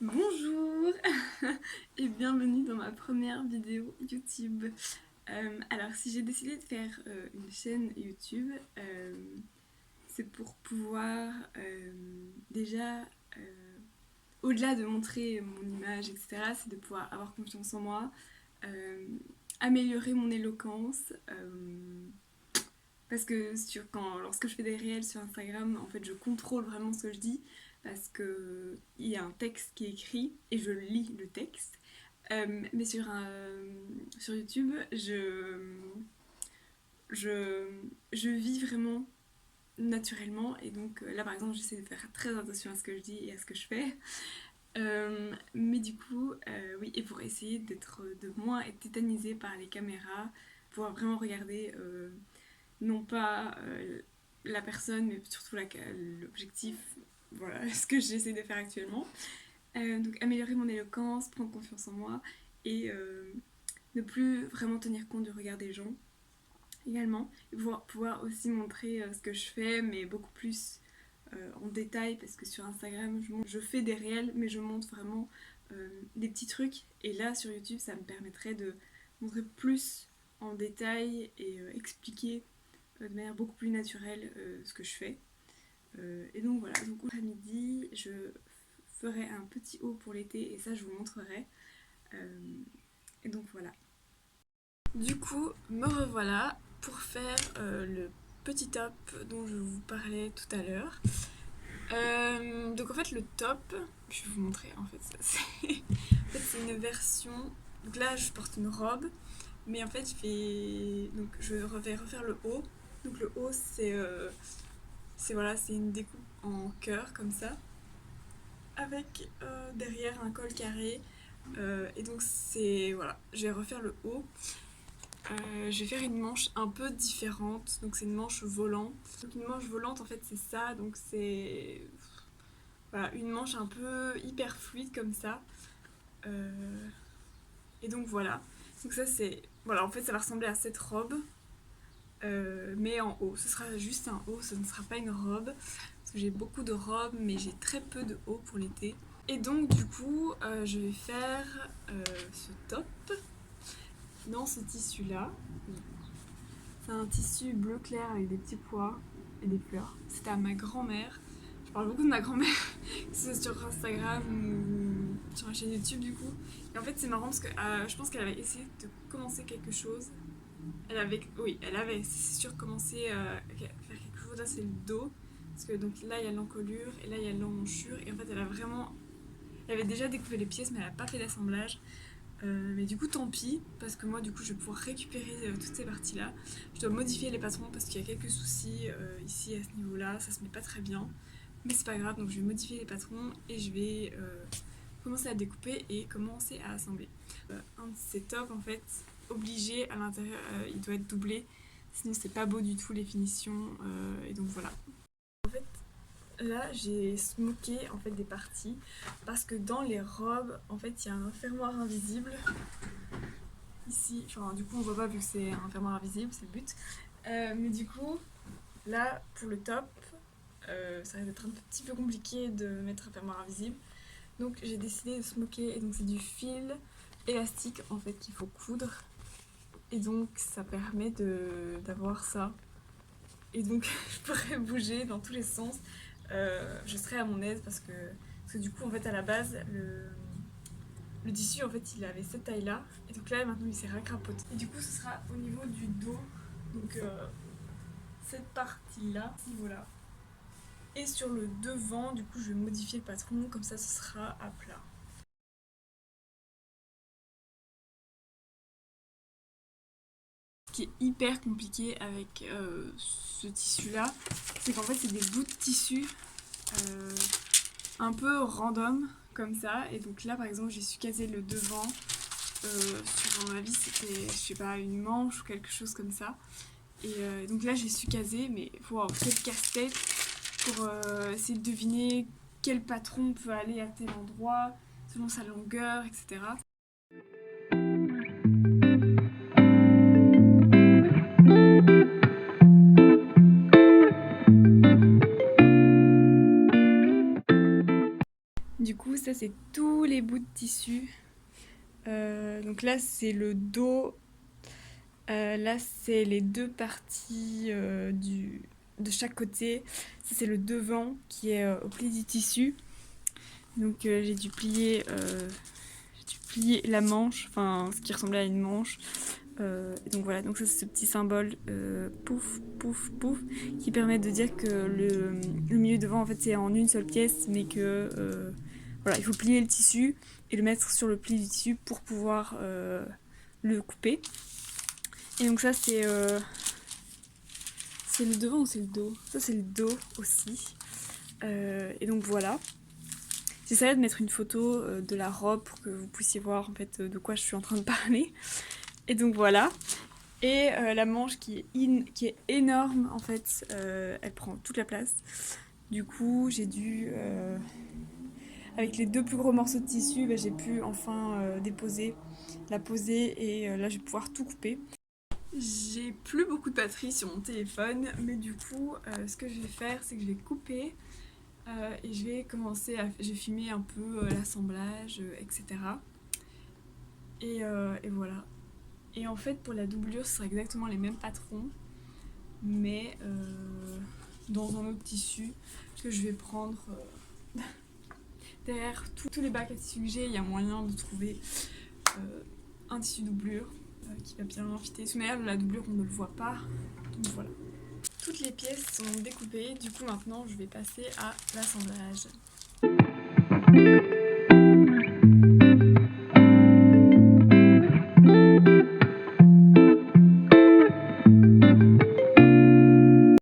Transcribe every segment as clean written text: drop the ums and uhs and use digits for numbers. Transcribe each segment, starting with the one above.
Bonjour et bienvenue dans ma première vidéo YouTube. Alors si j'ai décidé de faire une chaîne YouTube, c'est pour pouvoir déjà, au-delà de montrer mon image, etc., c'est de pouvoir avoir confiance en moi, euh, améliorer mon éloquence. Parce que lorsque je fais des réels sur Instagram, en fait, je contrôle vraiment ce que je dis parce que il y a un texte qui est écrit et je lis le texte. Mais sur YouTube, je, je vis vraiment naturellement et donc là par exemple j'essaie de faire très attention à ce que je dis et à ce que je fais. Mais du coup, oui, et pour essayer de moins être tétanisée par les caméras, pouvoir vraiment regarder non pas la personne, mais surtout l'objectif, voilà ce que j'essaie de faire actuellement. Donc améliorer mon éloquence, prendre confiance en moi et ne plus vraiment tenir compte du regard des gens également. Et pouvoir aussi montrer ce que je fais, mais beaucoup plus en détail, parce que sur Instagram, je fais des réels, mais je montre vraiment des petits trucs. Et là, sur YouTube, ça me permettrait de montrer plus en détail et expliquer de manière beaucoup plus naturelle ce que je fais. Et donc voilà, donc après-midi, je ferai un petit haut pour l'été et ça je vous montrerai. Euh, et donc voilà. Du coup, me revoilà pour faire le petit top dont je vous parlais tout à l'heure. Donc en fait le top, je vais vous montrer en fait, c'est une version. Donc là je porte une robe, mais en fait je vais refaire le haut. Donc le haut c'est voilà, c'est une découpe en cœur comme ça, avec derrière un col carré. Et donc c'est voilà, je vais refaire le haut. Je vais faire une manche un peu différente, donc c'est une manche volante. Donc une manche volante en fait c'est ça, donc c'est voilà, une manche un peu hyper fluide comme ça. Et donc voilà, donc ça c'est voilà, en fait ça va ressembler à cette robe, mais en haut. Ce sera juste un haut, ce ne sera pas une robe. Parce que j'ai beaucoup de robes, mais j'ai très peu de hauts pour l'été. Et donc, du coup, je vais faire ce top dans ce tissu-là. C'est un tissu bleu clair avec des petits pois et des fleurs. C'était à ma grand-mère. Je parle beaucoup de ma grand-mère, que ce soit sur Instagram ou sur ma chaîne YouTube, du coup. Et en fait, c'est marrant parce que je pense qu'elle avait essayé de commencer quelque chose. Oui, elle avait, c'est sûr, commencé à faire quelque chose. Là, c'est le dos. Parce que donc là, il y a l'encolure et là, il y a l'emmanchure. Et en fait, elle avait déjà découpé les pièces, mais elle n'a pas fait d'assemblage. Mais du coup, tant pis, parce que moi, du coup, je vais pouvoir récupérer toutes ces parties-là. Je dois modifier les patrons parce qu'il y a quelques soucis ici à ce niveau-là. Ça se met pas très bien. Mais c'est pas grave, donc je vais modifier les patrons et je vais commencer à découper et commencer à assembler. Un de ces tops, en fait, obligé à l'intérieur, il doit être doublé. Sinon, c'est pas beau du tout les finitions. Et donc voilà. En fait, là, j'ai smoké en fait des parties parce que dans les robes, en fait, il y a un fermoir invisible ici. Enfin, du coup, on voit pas vu que c'est un fermoir invisible, c'est le but. Mais du coup, là, pour le top, ça va être un petit peu compliqué de mettre un fermoir invisible. Donc, j'ai décidé de smoker. Et donc, c'est du fil élastique en fait qu'il faut coudre. Et donc, ça permet d'avoir ça. Et donc, je pourrais bouger dans tous les sens. Je serais à mon aise parce que du coup en fait à la base le tissu en fait il avait cette taille là et donc là maintenant il s'est racrapoté et du coup ce sera au niveau du dos, donc cette partie là, ce niveau là, et sur le devant du coup je vais modifier le patron comme ça ce sera à plat. Ce qui est hyper compliqué avec ce tissu là, c'est qu'en fait c'est des bouts de tissu euh, un peu random comme ça. Et donc là par exemple j'ai su caser le devant sur mon avis c'était je sais pas une manche ou quelque chose comme ça. Et donc là j'ai su caser, mais wow, quel casse-tête pour essayer de deviner quel patron peut aller à tel endroit selon sa longueur, etc. Du coup coup ça c'est tous les bouts de tissu. Donc là c'est le dos. Là c'est les deux parties de chaque côté. Ça c'est le devant qui est au pli du tissu. Donc j'ai dû plier la manche, enfin ce qui ressemblait à une manche. Et donc voilà, donc ça c'est ce petit symbole pouf pouf pouf qui permet de dire que le milieu devant en fait c'est en une seule pièce, mais que voilà, il faut plier le tissu et le mettre sur le pli du tissu pour pouvoir le couper. Et donc ça c'est le devant ou c'est le dos? Ça c'est le dos aussi. Et donc voilà. J'essaierai de mettre une photo de la robe pour que vous puissiez voir en fait de quoi je suis en train de parler. Et donc voilà. Et la manche qui est énorme en fait, elle prend toute la place. Du coup j'ai dû, avec les deux plus gros morceaux de tissu, bah, j'ai pu enfin la poser et là je vais pouvoir tout couper. J'ai plus beaucoup de batterie sur mon téléphone, mais du coup ce que je vais faire c'est que je vais couper et je vais je vais filmer un peu l'assemblage, etc. Et voilà. Et en fait pour la doublure ce sera exactement les mêmes patrons, mais dans un autre tissu que je vais prendre. Derrière tous les bacs à tissu que j'ai, il y a moyen de trouver un tissu doublure qui va bien fitter. De toute manière, la doublure on ne le voit pas, donc voilà. Toutes les pièces sont découpées, du coup maintenant je vais passer à l'assemblage.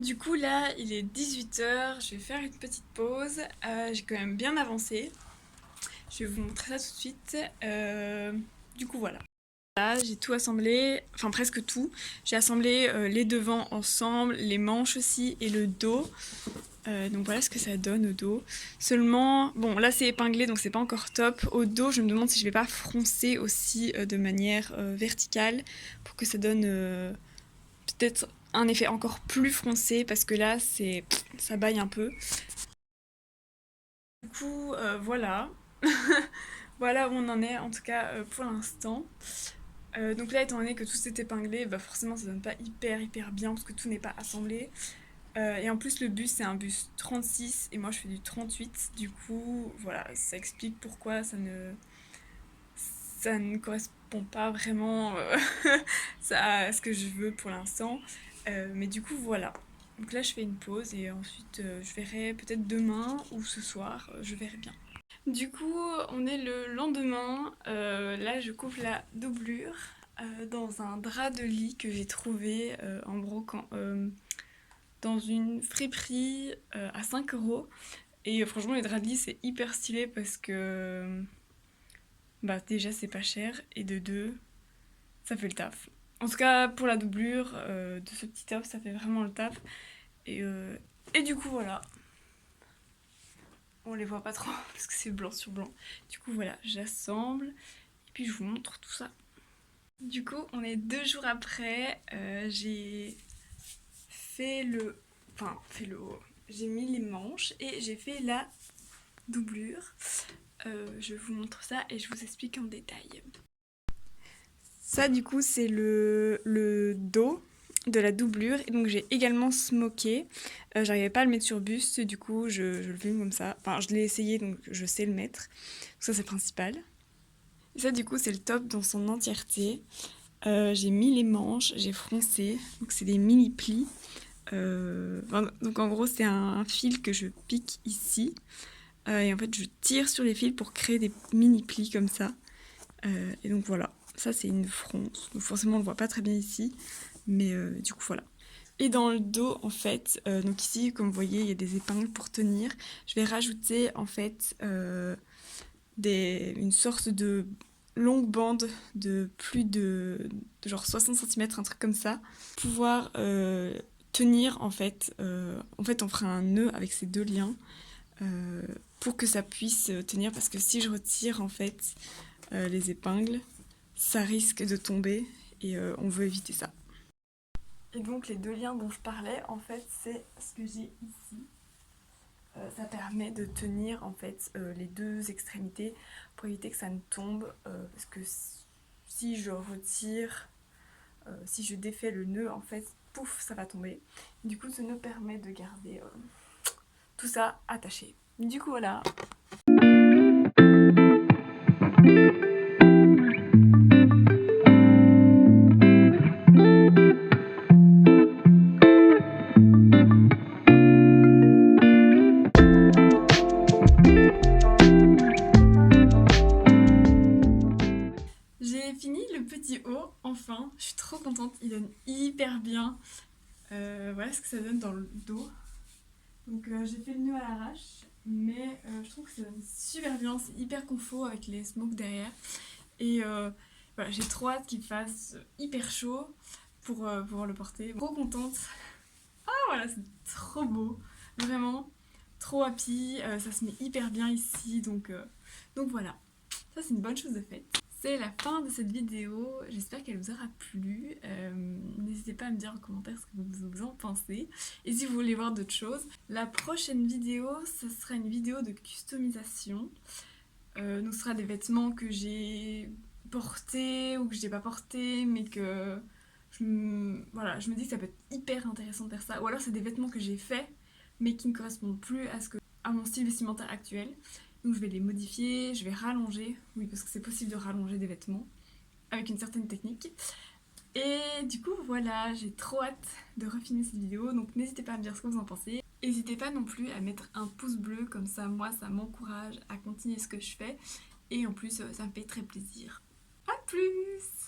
Du coup là il est 18h, je vais faire une petite pause, j'ai quand même bien avancé. Je vais vous montrer ça tout de suite. Du coup voilà. Là j'ai tout assemblé, enfin presque tout. J'ai assemblé les devants ensemble, les manches aussi et le dos. Donc voilà ce que ça donne au dos. Seulement, bon là c'est épinglé donc c'est pas encore top. Au dos je me demande si je vais pas froncer aussi de manière verticale pour que ça donne peut-être un effet encore plus froncé parce que là ça baille un peu. Du coup voilà. Voilà où on en est en tout cas pour l'instant. Donc là étant donné que tout s'est épinglé, bah forcément ça donne pas hyper bien parce que tout n'est pas assemblé. Et en plus le bus c'est un bus 36 et moi je fais du 38, du coup voilà ça explique pourquoi ça ne correspond pas vraiment à ce que je veux pour l'instant. Mais du coup voilà. Donc là je fais une pause et ensuite je verrai peut-être demain ou ce soir, je verrai bien. Du coup on est le lendemain, là je coupe la doublure dans un drap de lit que j'ai trouvé en brocant dans une friperie à 5 €. Et franchement les draps de lit c'est hyper stylé parce que bah déjà c'est pas cher et de deux ça fait le taf. En tout cas pour la doublure de ce petit top ça fait vraiment le taf. Et du coup voilà. On les voit pas trop parce que c'est blanc sur blanc. Du coup voilà, j'assemble et puis je vous montre tout ça. Du coup on est 2 jours après, j'ai fait le haut. J'ai mis les manches et j'ai fait la doublure. Je vous montre ça et je vous explique en détail. Ça du coup c'est le dos de la doublure et donc j'ai également smoké. J'arrivais pas à le mettre sur buste, du coup je le filme comme ça. Enfin je l'ai essayé donc je sais le mettre. Donc ça c'est le principal. Et ça du coup c'est le top dans son entièreté. J'ai mis les manches, j'ai froncé, donc c'est des mini plis. Donc en gros c'est un fil que je pique ici et en fait je tire sur les fils pour créer des mini plis comme ça et donc voilà, ça c'est une fronce, donc forcément on le voit pas très bien ici mais du coup voilà. Et dans le dos en fait, donc ici comme vous voyez il y a des épingles pour tenir, je vais rajouter en fait une sorte de longue bande de plus de genre 60 cm, un truc comme ça, pour pouvoir tenir en fait. En fait on fera un nœud avec ces deux liens pour que ça puisse tenir parce que si je retire en fait les épingles ça risque de tomber et on veut éviter ça. Et donc les deux liens dont je parlais en fait c'est ce que j'ai ici. Ça permet de tenir en fait les deux extrémités pour éviter que ça ne tombe parce que si je retire, si je défais le nœud en fait, pouf, ça va tomber. Du coup ce nœud permet de garder tout ça attaché. Du coup voilà. J'ai fini le petit haut, enfin, je suis trop contente, il donne hyper bien. Voilà ce que ça donne dans le dos. Donc j'ai fait le nœud à l'arrache, mais je trouve que ça donne super bien, c'est hyper confort avec les smokes derrière. Et voilà, j'ai trop hâte qu'il fasse hyper chaud pour pouvoir le porter. Trop contente. Ah voilà, c'est trop beau, vraiment, trop happy, ça se met hyper bien ici, donc voilà, ça c'est une bonne chose de faite. C'est la fin de cette vidéo, j'espère qu'elle vous aura plu. N'hésitez pas à me dire en commentaire ce que vous en pensez. Et si vous voulez voir d'autres choses, la prochaine vidéo, ce sera une vidéo de customisation. Donc ce sera des vêtements que j'ai portés ou que je n'ai pas portés, mais que voilà, je me dis que ça peut être hyper intéressant de faire ça. Ou alors c'est des vêtements que j'ai faits, mais qui ne correspondent plus à mon style vestimentaire actuel. Donc je vais les modifier, je vais rallonger, oui parce que c'est possible de rallonger des vêtements avec une certaine technique. Et du coup voilà, j'ai trop hâte de refilmer cette vidéo, donc n'hésitez pas à me dire ce que vous en pensez. N'hésitez pas non plus à mettre un pouce bleu, comme ça moi ça m'encourage à continuer ce que je fais. Et en plus ça me fait très plaisir. A plus!